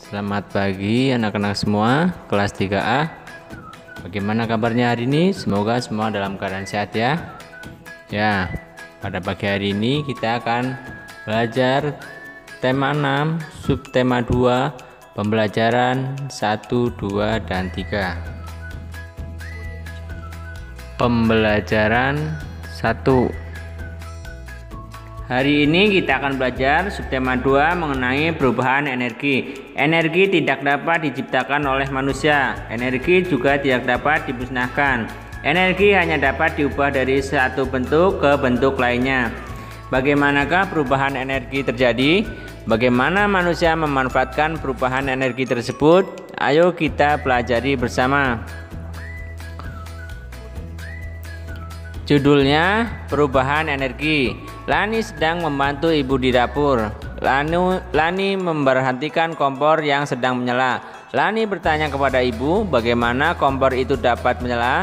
Selamat pagi anak-anak semua kelas 3A. Bagaimana kabarnya hari ini? Semoga semua dalam keadaan sehat ya. Ya, pada pagi hari ini kita akan belajar tema 6, subtema 2, pembelajaran 1, 2, dan 3. Pembelajaran 1. Hari ini kita akan belajar subtema 2 mengenai perubahan energi. Energi tidak dapat diciptakan oleh manusia. Energi juga tidak dapat dimusnahkan. Energi hanya dapat diubah dari satu bentuk ke bentuk lainnya. Bagaimanakah perubahan energi terjadi? Bagaimana manusia memanfaatkan perubahan energi tersebut? Ayo kita pelajari bersama. Judulnya perubahan energi. Lani sedang membantu ibu di dapur. Lani memberhentikan kompor yang sedang menyala. Lani bertanya kepada ibu, bagaimana kompor itu dapat menyala?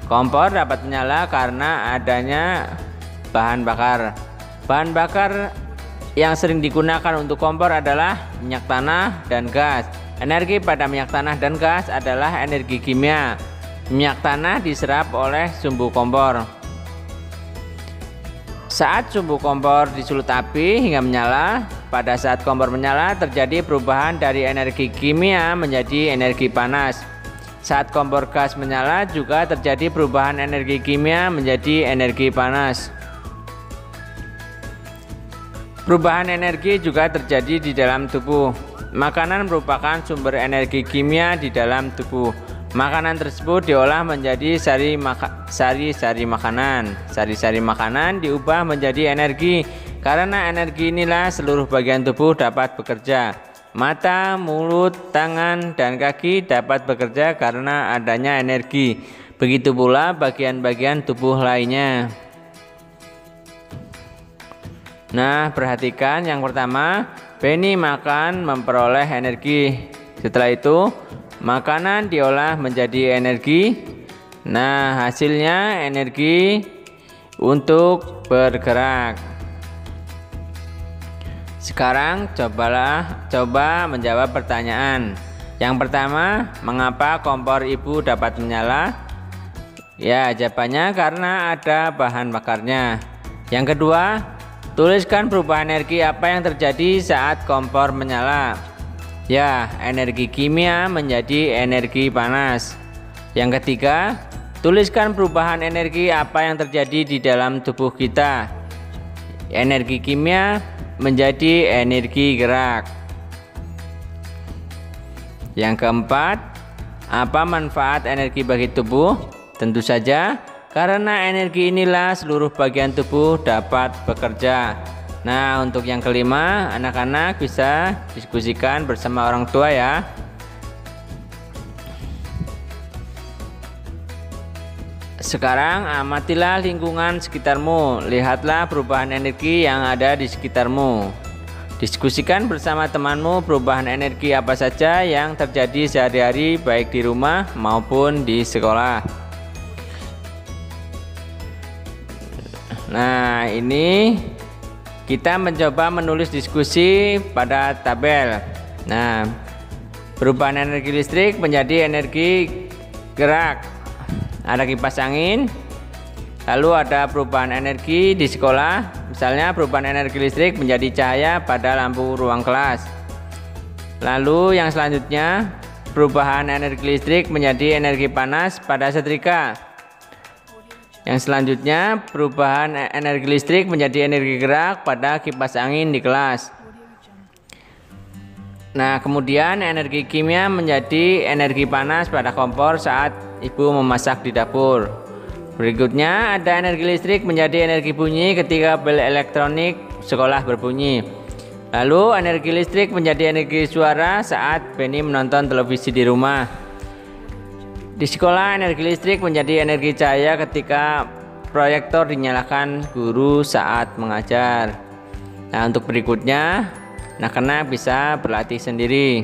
Kompor dapat menyala karena adanya bahan bakar. Bahan bakar yang sering digunakan untuk kompor adalah minyak tanah dan gas. Energi pada minyak tanah dan gas adalah energi kimia. Minyak tanah diserap oleh sumbu kompor. Saat sumbu kompor disulut api hingga menyala, pada saat kompor menyala terjadi perubahan dari energi kimia menjadi energi panas. Saat kompor gas menyala juga terjadi perubahan energi kimia menjadi energi panas. Perubahan energi juga terjadi di dalam tubuh. Makanan merupakan sumber energi kimia di dalam tubuh. Makanan tersebut diolah menjadi sari-sari makanan. Sari-sari makanan diubah menjadi energi. Karena energi inilah seluruh bagian tubuh dapat bekerja. Mata, mulut, tangan, dan kaki dapat bekerja karena adanya energi. Begitu pula bagian-bagian tubuh lainnya. Nah, perhatikan yang pertama, Benny makan memperoleh energi. Setelah itu, makanan diolah menjadi energi. Nah, hasilnya energi untuk bergerak. Sekarang coba menjawab pertanyaan. Yang pertama, mengapa kompor ibu dapat menyala? Ya, jawabannya karena ada bahan bakarnya. Yang kedua, tuliskan perubahan energi apa yang terjadi saat kompor menyala. Ya, energi kimia menjadi energi panas. Yang ketiga, tuliskan perubahan energi apa yang terjadi di dalam tubuh kita. Energi kimia menjadi energi gerak. Yang keempat, apa manfaat energi bagi tubuh? Tentu saja, karena energi inilah seluruh bagian tubuh dapat bekerja. Nah, untuk yang kelima, anak-anak bisa diskusikan bersama orang tua ya. Sekarang amatilah lingkungan sekitarmu. Lihatlah perubahan energi yang ada di sekitarmu. Diskusikan bersama temanmu perubahan energi apa saja yang terjadi sehari-hari baik di rumah maupun di sekolah. Nah, ini kita mencoba menulis diskusi pada tabel. Nah, perubahan energi listrik menjadi energi gerak. Ada kipas angin. Lalu ada perubahan energi di sekolah. Misalnya perubahan energi listrik menjadi cahaya pada lampu ruang kelas. Lalu yang selanjutnya, perubahan energi listrik menjadi energi panas pada setrika. Yang selanjutnya, perubahan energi listrik menjadi energi gerak pada kipas angin di kelas. Nah, kemudian energi kimia menjadi energi panas pada kompor saat ibu memasak di dapur. Berikutnya, ada energi listrik menjadi energi bunyi ketika bel elektronik sekolah berbunyi. Lalu, energi listrik menjadi energi suara saat Benny menonton televisi di rumah. Di sekolah, energi listrik menjadi energi cahaya ketika proyektor dinyalakan guru saat mengajar. Nah, untuk berikutnya, anak-anak bisa berlatih sendiri.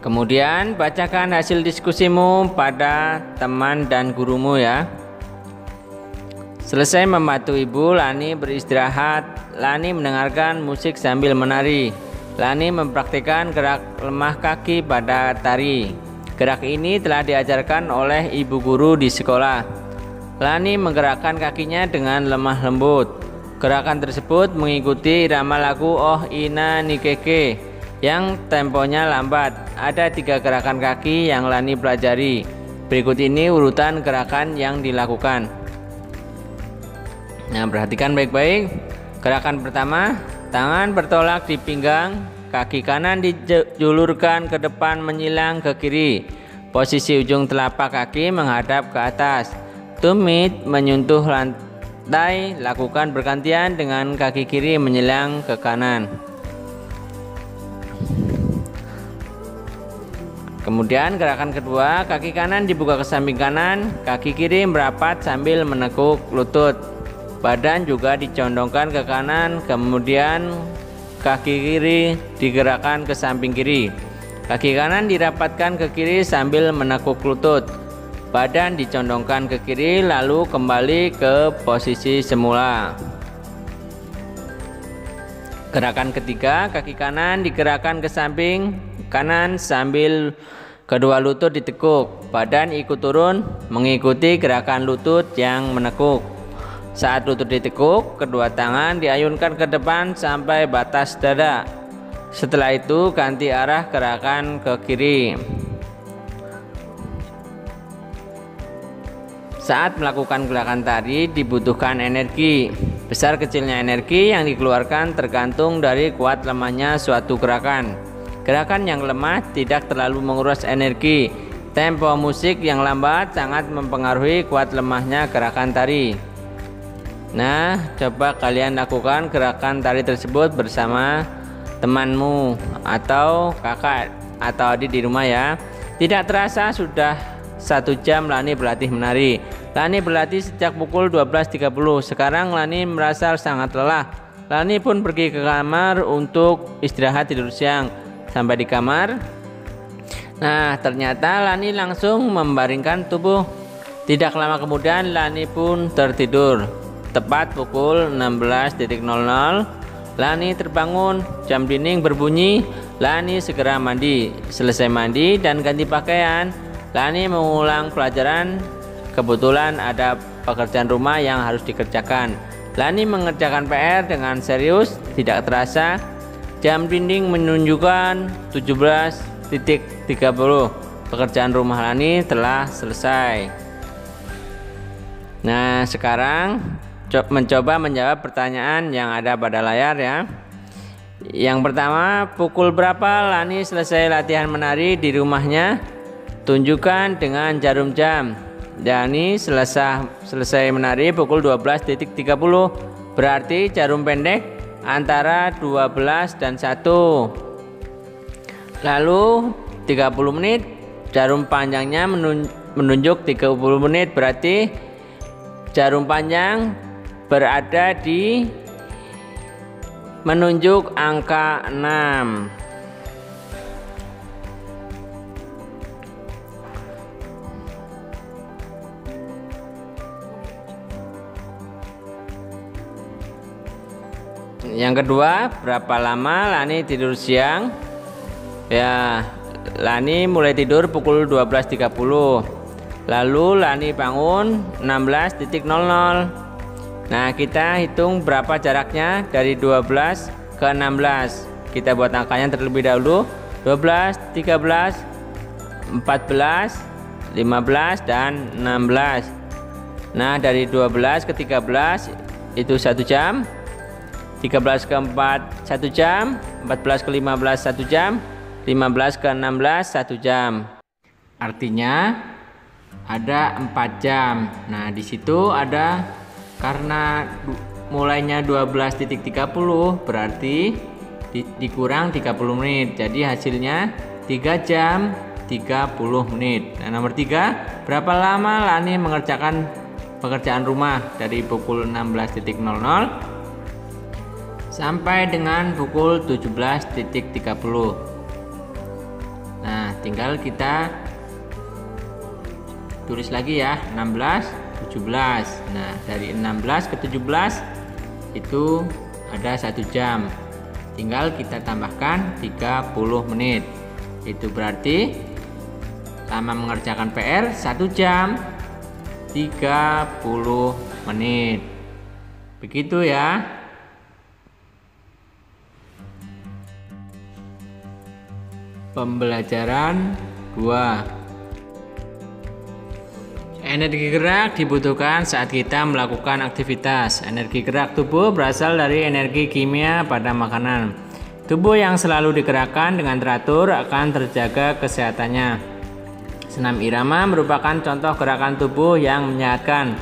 Kemudian, bacakan hasil diskusimu pada teman dan gurumu ya. Selesai membantu ibu, Lani beristirahat. Lani mendengarkan musik sambil menari. Lani mempraktikkan gerak lemah kaki pada tari. Gerak ini telah diajarkan oleh ibu guru di sekolah. Lani menggerakkan kakinya dengan lemah lembut. Gerakan tersebut mengikuti irama lagu Oh Ina Nikeke yang temponya lambat. Ada 3 gerakan kaki yang Lani pelajari. Berikut ini urutan gerakan yang dilakukan. Nah, perhatikan baik-baik. Gerakan pertama, tangan bertolak di pinggang, kaki kanan dijulurkan ke depan menyilang ke kiri. Posisi ujung telapak kaki menghadap ke atas. Tumit menyentuh lantai, lakukan bergantian dengan kaki kiri menyilang ke kanan. Kemudian gerakan kedua, kaki kanan dibuka ke samping kanan, kaki kiri merapat sambil menekuk lutut. Badan juga dicondongkan ke kanan, kemudian kaki kiri digerakkan ke samping kiri. Kaki kanan dirapatkan ke kiri sambil menekuk lutut. Badan dicondongkan ke kiri lalu kembali ke posisi semula. Gerakan ketiga, kaki kanan digerakkan ke samping kanan sambil kedua lutut ditekuk. Badan ikut turun mengikuti gerakan lutut yang menekuk. Saat lutut ditekuk, kedua tangan diayunkan ke depan sampai batas dada. Setelah itu ganti arah gerakan ke kiri. Saat melakukan gerakan tari dibutuhkan energi. Besar kecilnya energi yang dikeluarkan tergantung dari kuat lemahnya suatu gerakan. Gerakan yang lemah tidak terlalu menguras energi. Tempo musik yang lambat sangat mempengaruhi kuat lemahnya gerakan tari. Nah, coba kalian lakukan gerakan tari tersebut bersama temanmu atau kakak atau adik di rumah ya. Tidak terasa sudah 1 jam Lani berlatih menari. Lani berlatih sejak pukul 12.30. Sekarang Lani merasa sangat lelah. Lani pun pergi ke kamar untuk istirahat tidur siang. Sampai di kamar, nah ternyata Lani langsung membaringkan tubuh. Tidak lama kemudian Lani pun tertidur. Tepat pukul 16.00 Lani terbangun, jam dinding berbunyi. Lani segera mandi. Selesai mandi dan ganti pakaian, Lani mengulang pelajaran. Kebetulan ada pekerjaan rumah yang harus dikerjakan. Lani mengerjakan PR dengan serius. Tidak terasa jam dinding menunjukkan 17.30. Pekerjaan rumah Lani telah selesai. Nah, sekarang mencoba menjawab pertanyaan yang ada pada layar ya. Yang pertama, pukul berapa Lani selesai latihan menari di rumahnya? Tunjukkan dengan jarum jam. Lani selesai menari pukul 12.30. Berarti jarum pendek antara 12 dan 1. Lalu 30 menit, jarum panjangnya menunjuk 30 menit. Berarti jarum panjang berada di menunjuk angka 6. Yang kedua, berapa lama Lani tidur siang? Ya, Lani mulai tidur pukul 12.30. Lalu Lani bangun 16.00. Nah, kita hitung berapa jaraknya dari 12 ke 16. Kita buat angkanya terlebih dahulu. 12, 13, 14, 15, dan 16. Nah, dari 12 ke 13 itu 1 jam. 13 ke 4 1 jam. 14 ke 15 1 jam. 15 ke 16 1 jam. Artinya ada 4 jam. Nah, di situ ada, karena mulainya 12.30 berarti dikurang 30 menit. Jadi hasilnya 3 jam 30 menit. Nah, nomor 3, berapa lama Lani mengerjakan pekerjaan rumah dari pukul 16.00 sampai dengan pukul 17.30. Nah, tinggal kita tulis lagi ya, 16, 17. Nah, dari 16 ke 17 itu ada 1 jam. Tinggal kita tambahkan 30 menit. Itu berarti lama mengerjakan PR 1 jam 30 menit. Begitu ya. Pembelajaran 2. Energi gerak dibutuhkan saat kita melakukan aktivitas. Energi gerak tubuh berasal dari energi kimia pada makanan. Tubuh yang selalu digerakkan dengan teratur akan terjaga kesehatannya. Senam irama merupakan contoh gerakan tubuh yang menyehatkan.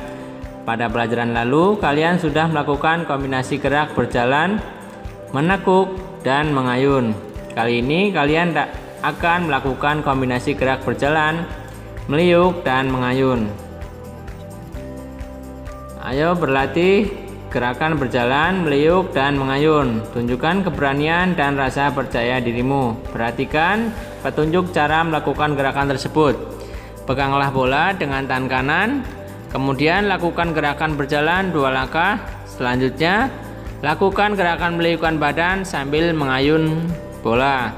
Pada pelajaran lalu, kalian sudah melakukan kombinasi gerak berjalan, menekuk, dan mengayun. Kali ini kalian akan melakukan kombinasi gerak berjalan, meliuk, dan mengayun. Ayo berlatih gerakan berjalan, meliuk, dan mengayun. Tunjukkan keberanian dan rasa percaya dirimu. Perhatikan petunjuk cara melakukan gerakan tersebut. Peganglah bola dengan tangan kanan, kemudian lakukan gerakan berjalan 2 langkah. Selanjutnya, lakukan gerakan meliukkan badan sambil mengayun bola.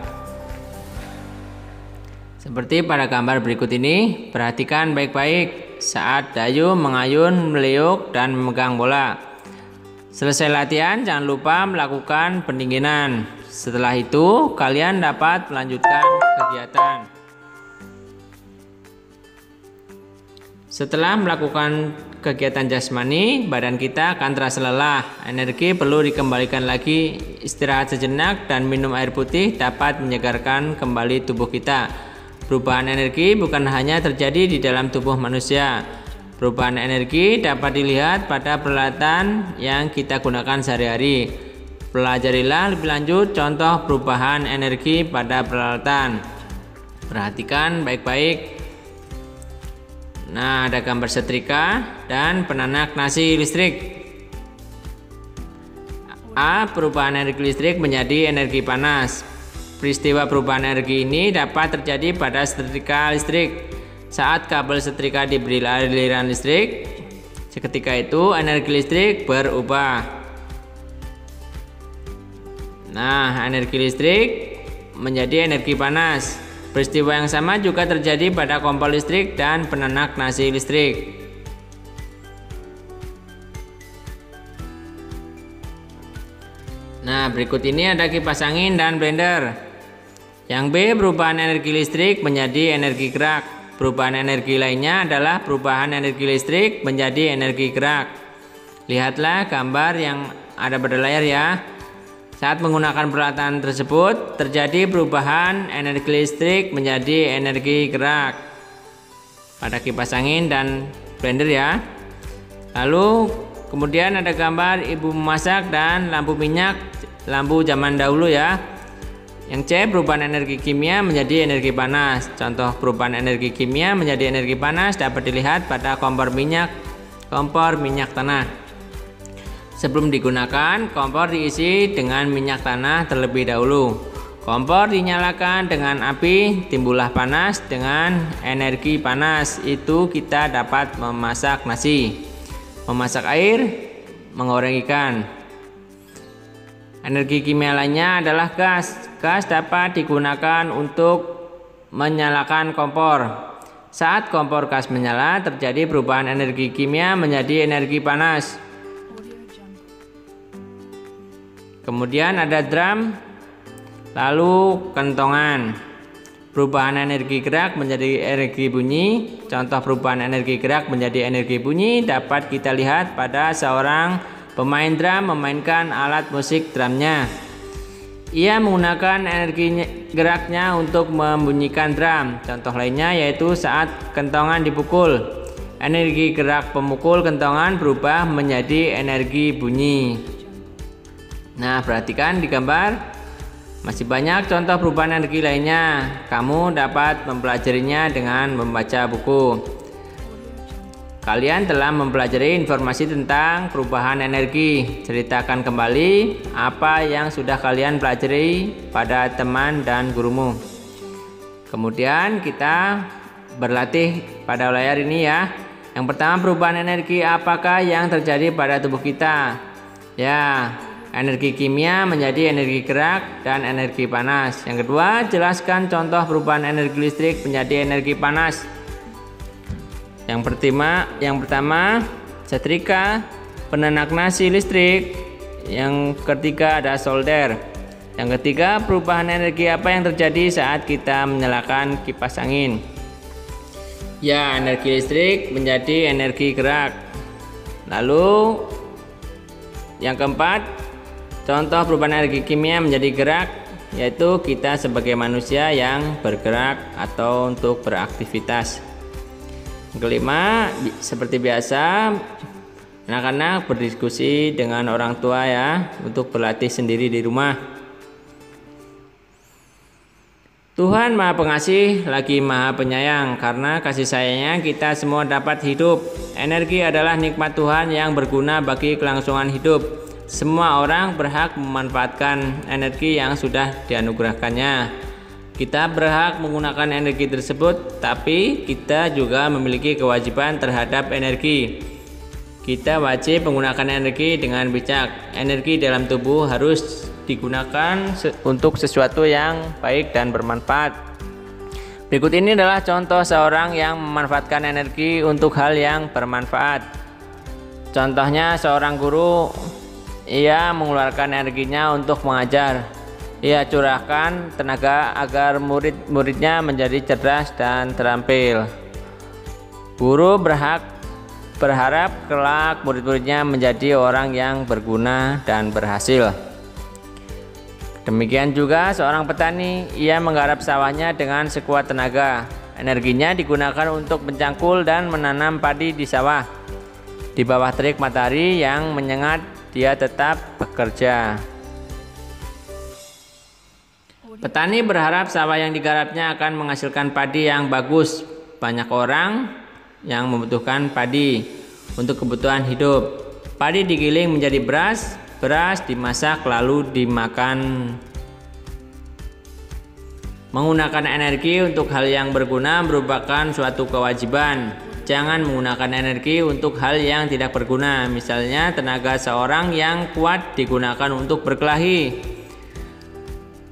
Seperti pada gambar berikut ini, perhatikan baik-baik saat Dayu mengayun, meliuk, dan memegang bola. Selesai latihan, jangan lupa melakukan pendinginan. Setelah itu, kalian dapat melanjutkan kegiatan. Setelah melakukan kegiatan jasmani, badan kita akan terasa lelah. Energi perlu dikembalikan lagi. Istirahat sejenak dan minum air putih dapat menyegarkan kembali tubuh kita. Perubahan energi bukan hanya terjadi di dalam tubuh manusia. Perubahan energi dapat dilihat pada peralatan yang kita gunakan sehari-hari. Pelajarilah lebih lanjut contoh perubahan energi pada peralatan. Perhatikan baik-baik. Nah, ada gambar setrika dan penanak nasi listrik. A. Perubahan energi listrik menjadi energi panas. Peristiwa perubahan energi ini dapat terjadi pada setrika listrik. Saat kabel setrika diberi aliran listrik, seketika itu energi listrik berubah. Nah, energi listrik menjadi energi panas. Peristiwa yang sama juga terjadi pada kompor listrik dan penanak nasi listrik. Nah, berikut ini ada kipas angin dan blender. Yang B, perubahan energi listrik menjadi energi gerak. Perubahan energi lainnya adalah perubahan energi listrik menjadi energi gerak. Lihatlah gambar yang ada pada layar ya. Saat menggunakan peralatan tersebut, terjadi perubahan energi listrik menjadi energi gerak pada kipas angin dan blender ya. Lalu kemudian ada gambar ibu memasak dan lampu minyak, lampu zaman dahulu ya. Yang C, perubahan energi kimia menjadi energi panas. Contoh perubahan energi kimia menjadi energi panas dapat dilihat pada kompor minyak tanah. Sebelum digunakan, kompor diisi dengan minyak tanah terlebih dahulu. Kompor dinyalakan dengan api, timbullah panas. Dengan energi panas itu kita dapat memasak nasi, memasak air, menggoreng ikan. Energi kimia lainnya adalah gas. Gas dapat digunakan untuk menyalakan kompor. Saat kompor gas menyala, terjadi perubahan energi kimia menjadi energi panas. Kemudian ada drum, lalu kentongan. Perubahan energi gerak menjadi energi bunyi. Contoh perubahan energi gerak menjadi energi bunyi dapat kita lihat pada seorang pemain drum memainkan alat musik drumnya. Ia menggunakan energi geraknya untuk membunyikan drum. Contoh lainnya yaitu saat kentongan dipukul. Energi gerak pemukul kentongan berubah menjadi energi bunyi. Nah, perhatikan di gambar. Masih banyak contoh perubahan energi lainnya. Kamu dapat mempelajarinya dengan membaca buku. Kalian telah mempelajari informasi tentang perubahan energi. Ceritakan kembali apa yang sudah kalian pelajari pada teman dan gurumu. Kemudian kita berlatih pada layar ini ya. Yang pertama, perubahan energi apakah yang terjadi pada tubuh kita? Ya, energi kimia menjadi energi gerak dan energi panas. Yang kedua, jelaskan contoh perubahan energi listrik menjadi energi panas. Yang pertama, setrika, penanak nasi listrik. Yang ketiga ada solder. Yang ketiga, perubahan energi apa yang terjadi saat kita menyalakan kipas angin? Ya, energi listrik menjadi energi gerak. Lalu yang keempat, contoh perubahan energi kimia menjadi gerak, yaitu kita sebagai manusia yang bergerak atau untuk beraktivitas. Yang kelima, seperti biasa, anak-anak berdiskusi dengan orang tua ya, untuk berlatih sendiri di rumah. Tuhan Maha Pengasih lagi Maha Penyayang. Karena kasih sayangnya kita semua dapat hidup. Energi adalah nikmat Tuhan yang berguna bagi kelangsungan hidup. Semua orang berhak memanfaatkan energi yang sudah dianugerahkannya. Kita berhak menggunakan energi tersebut, tapi kita juga memiliki kewajiban terhadap energi. Kita wajib menggunakan energi dengan bijak. Energi dalam tubuh harus digunakan untuk sesuatu yang baik dan bermanfaat. Berikut ini adalah contoh seorang yang memanfaatkan energi untuk hal yang bermanfaat. Contohnya seorang guru, ia mengeluarkan energinya untuk mengajar. Ia curahkan tenaga agar murid-muridnya menjadi cerdas dan terampil. Guru berharap kelak murid-muridnya menjadi orang yang berguna dan berhasil. Demikian juga seorang petani, ia menggarap sawahnya dengan sekuat tenaga. Energinya digunakan untuk mencangkul dan menanam padi di sawah. Di bawah terik matahari yang menyengat, dia tetap bekerja. Petani berharap sawah yang digarapnya akan menghasilkan padi yang bagus. Banyak orang yang membutuhkan padi untuk kebutuhan hidup. Padi digiling menjadi beras, beras dimasak lalu dimakan. Menggunakan energi untuk hal yang berguna merupakan suatu kewajiban. Jangan menggunakan energi untuk hal yang tidak berguna. Misalnya tenaga seorang yang kuat digunakan untuk berkelahi.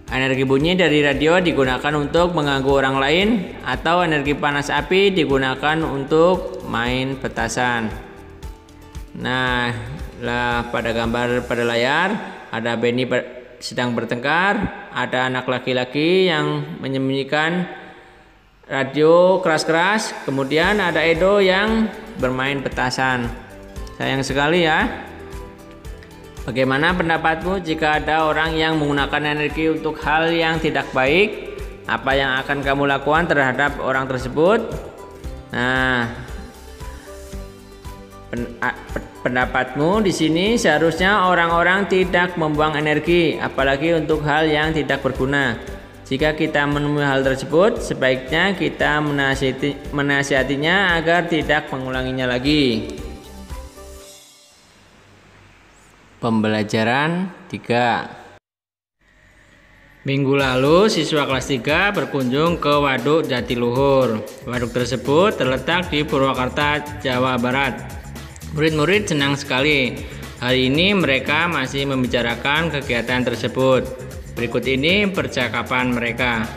Energi bunyi dari radio digunakan untuk mengganggu orang lain, atau energi panas api digunakan untuk main petasan. Nah, pada gambar pada layar ada Benny sedang bertengkar, ada anak laki-laki yang menyembunyikan radio keras-keras, kemudian ada Edo yang bermain petasan. Sayang sekali ya. Bagaimana pendapatmu jika ada orang yang menggunakan energi untuk hal yang tidak baik? Apa yang akan kamu lakukan terhadap orang tersebut? Nah, pendapatmu di sini seharusnya orang-orang tidak membuang energi, apalagi untuk hal yang tidak berguna. Jika kita menemui hal tersebut, sebaiknya kita menasihatinya agar tidak mengulanginya lagi. Pembelajaran 3. Minggu lalu siswa kelas 3 berkunjung ke Waduk Jatiluhur. Waduk tersebut terletak di Purwakarta, Jawa Barat. Murid-murid senang sekali. Hari ini mereka masih membicarakan kegiatan tersebut. Berikut ini percakapan mereka.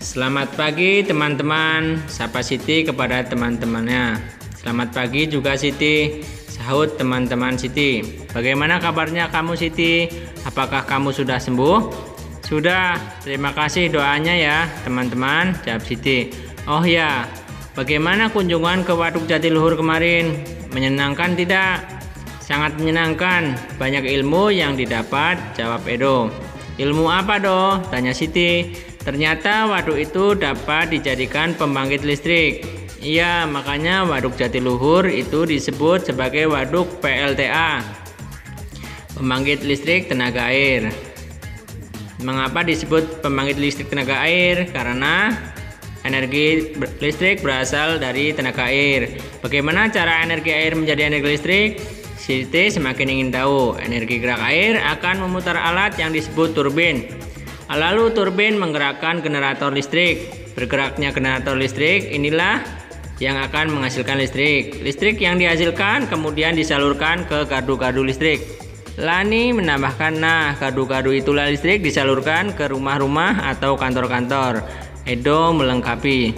Selamat pagi teman-teman, sapa Siti kepada teman-temannya. Selamat pagi juga Siti, sahut teman-teman Siti. Bagaimana kabarnya kamu Siti? Apakah kamu sudah sembuh? Sudah, terima kasih doanya ya teman-teman, jawab Siti. Oh ya, bagaimana kunjungan ke Waduk Jatiluhur kemarin? Menyenangkan tidak? Sangat menyenangkan, banyak ilmu yang didapat, jawab Edo. Ilmu apa Do? Tanya Siti. Ternyata waduk itu dapat dijadikan pembangkit listrik. Iya, makanya Waduk Jatiluhur itu disebut sebagai Waduk PLTA, pembangkit listrik tenaga air. Mengapa disebut pembangkit listrik tenaga air? Karena energi listrik berasal dari tenaga air. Bagaimana cara energi air menjadi energi listrik? Siti semakin ingin tahu. Energi gerak air akan memutar alat yang disebut turbin. Lalu turbin menggerakkan generator listrik. Bergeraknya generator listrik inilah yang akan menghasilkan listrik. Listrik yang dihasilkan kemudian disalurkan ke gardu-gardu listrik. Lani menambahkan, nah gardu-gardu itulah listrik disalurkan ke rumah-rumah atau kantor-kantor. Edo melengkapi.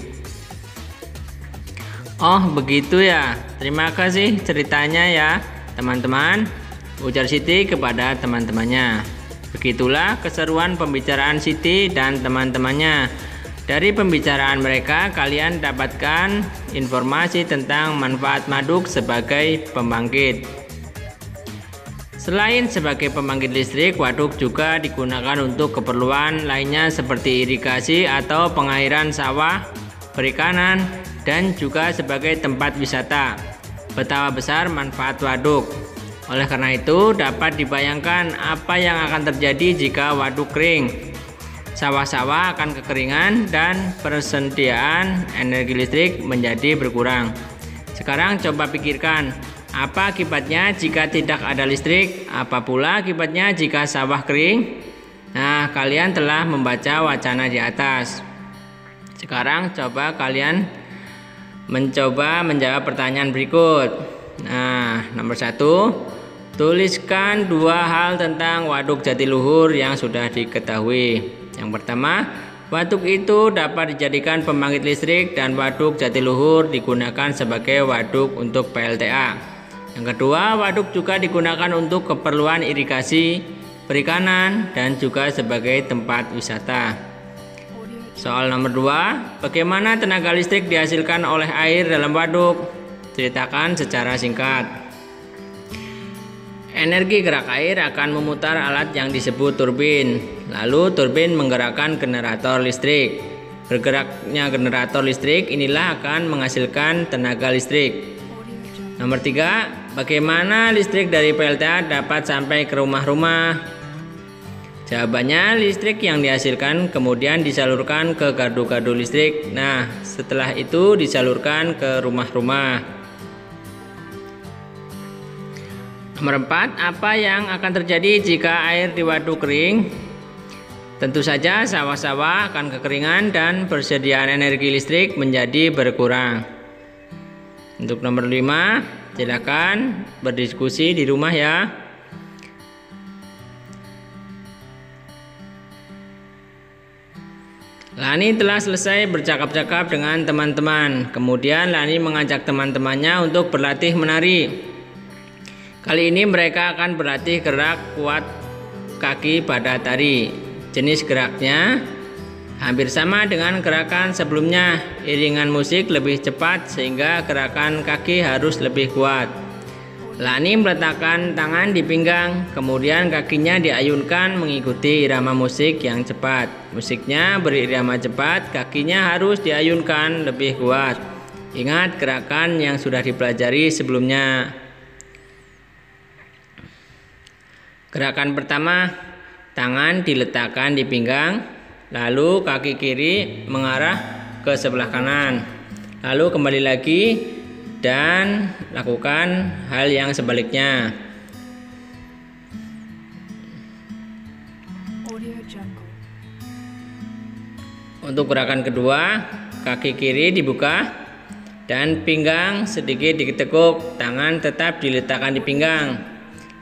Oh begitu ya, terima kasih ceritanya ya teman-teman, ujar Siti kepada teman-temannya. Begitulah keseruan pembicaraan Siti dan teman-temannya. Dari pembicaraan mereka, kalian dapatkan informasi tentang manfaat waduk sebagai pembangkit. Selain sebagai pembangkit listrik, waduk juga digunakan untuk keperluan lainnya seperti irigasi atau pengairan sawah, perikanan, dan juga sebagai tempat wisata. Betapa besar manfaat waduk. Oleh karena itu, dapat dibayangkan apa yang akan terjadi jika waduk kering. Sawah-sawah akan kekeringan dan persediaan energi listrik menjadi berkurang. Sekarang coba pikirkan, apa akibatnya jika tidak ada listrik? Apa pula akibatnya jika sawah kering? Nah, kalian telah membaca wacana di atas. Sekarang coba kalian mencoba menjawab pertanyaan berikut. Nah, nomor 1, tuliskan 2 hal tentang waduk Jatiluhur yang sudah diketahui. Yang pertama, waduk itu dapat dijadikan pembangkit listrik dan waduk Jatiluhur digunakan sebagai waduk untuk PLTA. Yang kedua, waduk juga digunakan untuk keperluan irigasi, perikanan, dan juga sebagai tempat wisata. Soal nomor 2, bagaimana tenaga listrik dihasilkan oleh air dalam waduk? Ceritakan secara singkat. Energi gerak air akan memutar alat yang disebut turbin. Lalu turbin menggerakkan generator listrik. Bergeraknya generator listrik inilah akan menghasilkan tenaga listrik. Nomor 3, bagaimana listrik dari PLTA dapat sampai ke rumah-rumah? Jawabannya, listrik yang dihasilkan kemudian disalurkan ke gardu-gardu listrik. Nah, setelah itu disalurkan ke rumah-rumah. Nomor 4, apa yang akan terjadi jika air di waduk kering? Tentu saja sawah-sawah akan kekeringan dan persediaan energi listrik menjadi berkurang. Untuk nomor 5, silakan berdiskusi di rumah ya. Lani telah selesai bercakap-cakap dengan teman-teman. Kemudian Lani mengajak teman-temannya untuk berlatih menari. Kali ini mereka akan berlatih gerak kuat kaki pada tari. Jenis geraknya hampir sama dengan gerakan sebelumnya. Iringan musik lebih cepat sehingga gerakan kaki harus lebih kuat. Lani meletakkan tangan di pinggang, kemudian kakinya diayunkan mengikuti irama musik yang cepat. Musiknya berirama cepat, kakinya harus diayunkan lebih kuat. Ingat gerakan yang sudah dipelajari sebelumnya. Gerakan pertama, tangan diletakkan di pinggang, lalu kaki kiri mengarah ke sebelah kanan, lalu kembali lagi dan lakukan hal yang sebaliknya. Untuk gerakan kedua, kaki kiri dibuka dan pinggang sedikit ditekuk, tangan tetap diletakkan di pinggang.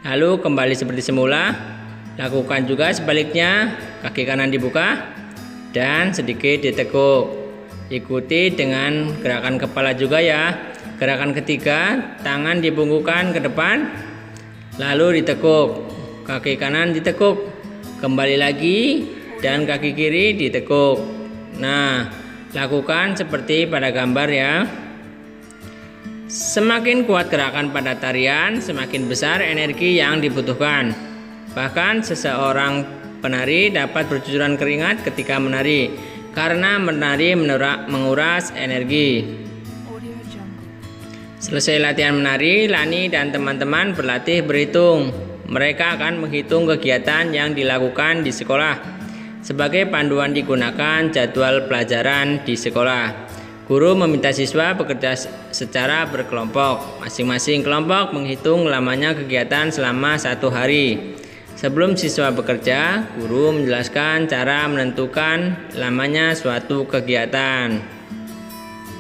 Lalu kembali seperti semula. Lakukan juga sebaliknya, kaki kanan dibuka dan sedikit ditekuk. Ikuti dengan gerakan kepala juga ya. Gerakan ketiga, tangan dibungkukkan ke depan, lalu ditekuk. Kaki kanan ditekuk, kembali lagi dan kaki kiri ditekuk. Nah, lakukan seperti pada gambar ya. Semakin kuat gerakan pada tarian, semakin besar energi yang dibutuhkan. Bahkan seseorang penari dapat bercucuran keringat ketika menari, karena menari menguras energi. Selesai latihan menari, Lani dan teman-teman berlatih berhitung. Mereka akan menghitung kegiatan yang dilakukan di sekolah. Sebagai panduan digunakan jadwal pelajaran di sekolah. Guru meminta siswa bekerja secara berkelompok. Masing-masing kelompok menghitung lamanya kegiatan selama 1 hari. Sebelum siswa bekerja, guru menjelaskan cara menentukan lamanya suatu kegiatan.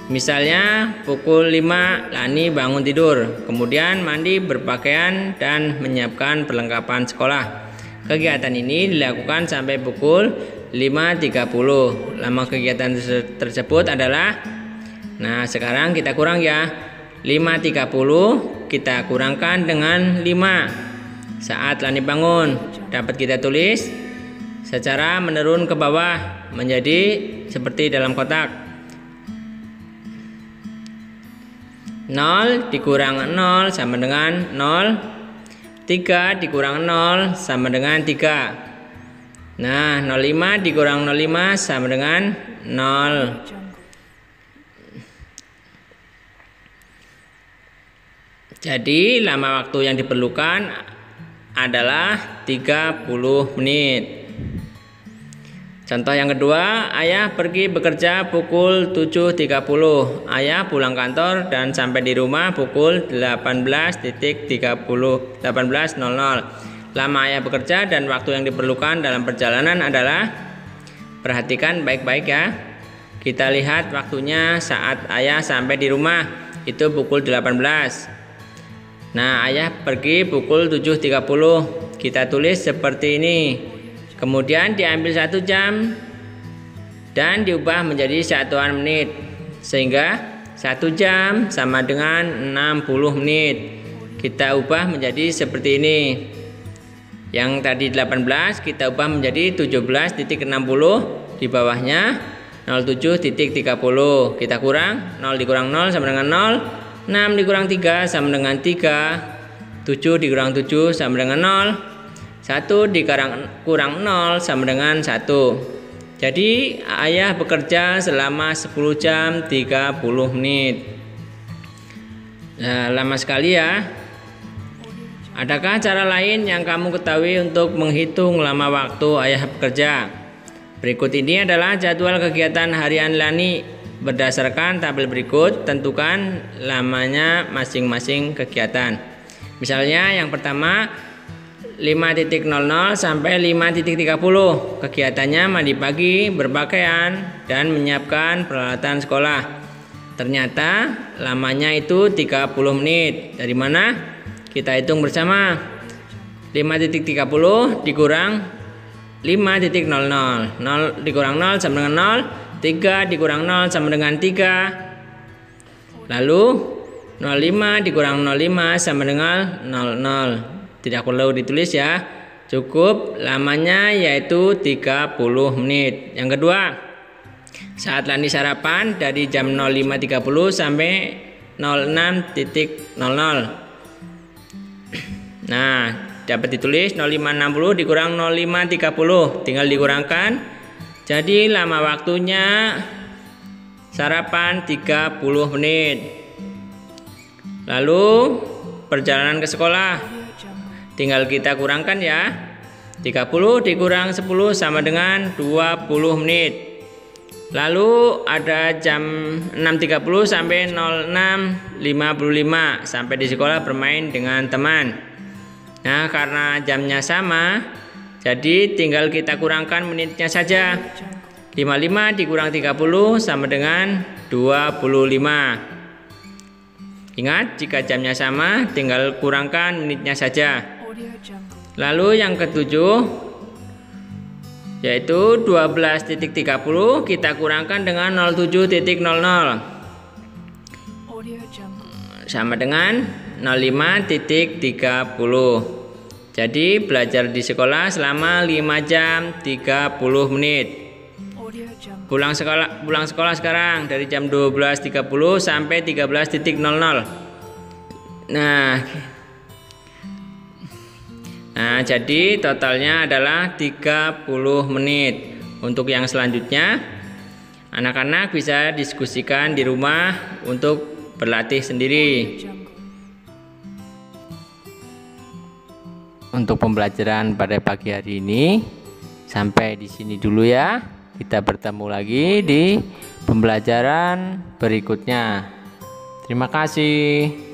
Misalnya pukul 5 Lani bangun tidur, kemudian mandi, berpakaian, dan menyiapkan perlengkapan sekolah. Kegiatan ini dilakukan sampai pukul 5.30. Lama kegiatan tersebut adalah, nah sekarang kita kurang ya, 5.30 kita kurangkan dengan 5 saat Lani bangun. Dapat kita tulis secara menurun ke bawah menjadi seperti dalam kotak. 0 dikurang 0 sama dengan 0. 3 dikurang 0 sama dengan 3. Nah, 05 dikurang 05 sama dengan 0. Jadi lama waktu yang diperlukan adalah 30 menit. Contoh yang kedua, ayah pergi bekerja pukul 7.30. Ayah pulang kantor dan sampai di rumah pukul 18.00. Lama ayah bekerja dan waktu yang diperlukan dalam perjalanan adalah, perhatikan baik-baik ya. Kita lihat waktunya saat ayah sampai di rumah itu pukul 18. Nah, ayah pergi pukul 7.30. Kita tulis seperti ini. Kemudian diambil 1 jam dan diubah menjadi satuan menit, sehingga 1 jam sama dengan 60 menit. Kita ubah menjadi seperti ini. Yang tadi 18 kita ubah menjadi 17.60, di bawahnya 07.30. Kita kurang, 0 dikurang 0 sama dengan 0, 6 dikurang 3 sama dengan 3, 7 dikurang 7 sama dengan 0, 1 dikurang 0 sama dengan 1. Jadi ayah bekerja selama 10 jam 30 menit. Nah, lama sekali ya. Adakah cara lain yang kamu ketahui untuk menghitung lama waktu ayah bekerja? Berikut ini adalah jadwal kegiatan harian Lani. Berdasarkan tabel berikut, tentukan lamanya masing-masing kegiatan. Misalnya yang pertama 5.00 sampai 5.30. Kegiatannya mandi pagi, berpakaian, dan menyiapkan peralatan sekolah. Ternyata lamanya itu 30 menit. Dari mana? Kita hitung bersama. 5.30 dikurang 5.00. 0 dikurang 0 sama dengan 0. 3 dikurang 0 sama dengan 3. Lalu 05 dikurang 05 sama dengan 00. Tidak perlu ditulis ya, cukup lamanya yaitu 30 menit. Yang kedua, saat Lani sarapan dari jam 05.30 sampai 06.00. Nah, dapat ditulis 05.60 dikurang 05.30, tinggal dikurangkan. Jadi lama waktunya sarapan 30 menit. Lalu perjalanan ke sekolah, tinggal kita kurangkan ya. 30 dikurang 10 sama dengan 20 menit. Lalu ada jam 6.30 sampai 06.55, sampai di sekolah bermain dengan teman. Nah, karena jamnya sama, jadi tinggal kita kurangkan menitnya saja. 55 dikurang 30 sama dengan 25. Ingat, jika jamnya sama, tinggal kurangkan menitnya saja. Lalu yang ketujuh, yaitu 12.30, kita kurangkan dengan 07.00 sama dengan 05.30. Jadi belajar di sekolah selama 5 jam 30 menit. Pulang sekolah sekarang dari jam 12.30 sampai 13.00. Nah, jadi totalnya adalah 30 menit. Untuk yang selanjutnya, anak-anak bisa diskusikan di rumah untuk berlatih sendiri. Untuk pembelajaran pada pagi hari ini sampai di sini dulu ya. Kita bertemu lagi di pembelajaran berikutnya. Terima kasih.